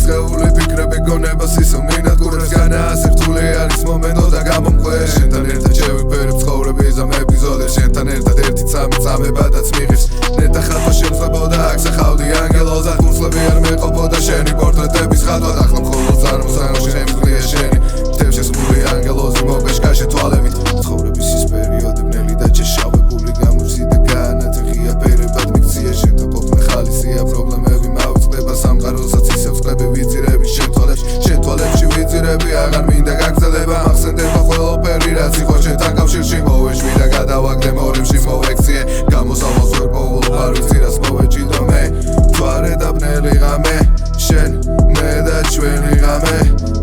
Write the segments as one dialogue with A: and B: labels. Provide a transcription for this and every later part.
A: სხეული ფიქრები გონებას ისო მინადგურებს განაასე რთული არის მომენტო და გამომყვე შენთან ერთად შევიფერებ ცხოვრების ამ ეპიზოდებს შენთან ერთად ერთი წამებადაც მიღებს ნეტა ხატვა შემწყებოდა აქ სახავდი ანგელოზ და გულსლები არ მეყოფოდა შენი პორტრეტების ხატვა ახლა მხოლოდ წარმოსაχνო შემძლია შენი მთელ შესხმული ანგელოზი მოგეშკაშე თვალებით ცხოვრების ის პერიოდი ბნელი და ჩეშავებული გამოსიდა განათლია ფერებად მიქცია შენთან ყოფნა ხალისია პრობლემები მავიწყდება სამყაროსაც ისევ წყლები ვიძირები შენ თვალებში ვიძირები აღარ მინდა გაგრძელება მახსენდება ყველაფერი რაც იყო შენთან კავშირში მოვეშვი და გადავაგდე მორევში მოვექციე გამოსავალს ვერ პოულობ არ ვიცი რას მოვეჭიდო მე მთვარე და ბნელი ღამე შენ მე და ჩვენი ღამე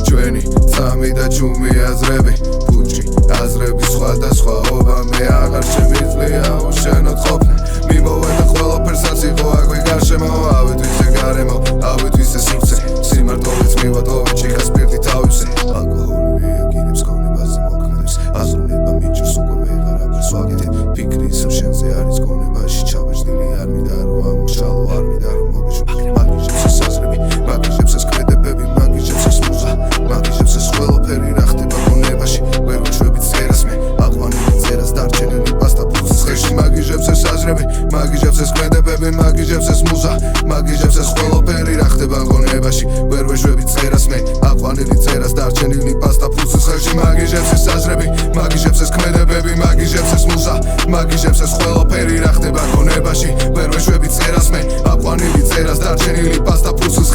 A: ჩვენი წამი და ჩუმი აზრები ფუჭი აზრები სხვადასხვაობა მე აღარ შემიძლია უშენოდ ყოფნა მიმოვედა ყველაფერსაც იყო აქვე გარშემო ავით ვისე გარემო ავით ვისე სივრცე სიმარტოვიც მივატოვე ჩიხას პირდი თავისე ალკოჰოლი რეაგირებს გონებაზე მოქმედებს აზროვნება მიჭირს უკვე ვეღარაფერს ვაკეთებ ფიქრი ისევ შენზე არის გონებაში ჩაბეჭდილი არ მინდა რომ ამოშალო არ მინდა რომ მოგეშო მაგიჟებს ეს აზრები მაგიჟებს ეს ქმედებები მაგიჟებს ეს მუზა მაგიჟებს ეს ყველაფერი რა ხდება გონებაში ვერ ვეშვებით წერას მე აყვანილი წერას დარჩენილი პასტა ფუძის ხეში მაგიჟებს ეს აზრები მაგიჟებს ეს ქმედებები მაგიჟებს ეს მუზა მაგიჟებს ეს ყველაფერი რა ხდება გონებაში ვერ ვეშვებით წერას მე აყვანილი წერას დარჩენილი პასტა ფუძის ხეში მაგიჟებს ეს აზრები მაგიჟებს ეს ქმედებები მაგიჟებს ეს მუზა მაგიჟებს ეს ყველაფერი რა ხდება გონებაში ვერ ვეშვებით წერას მე აყვანილი წერას დარჩენილი პასტა ფუძის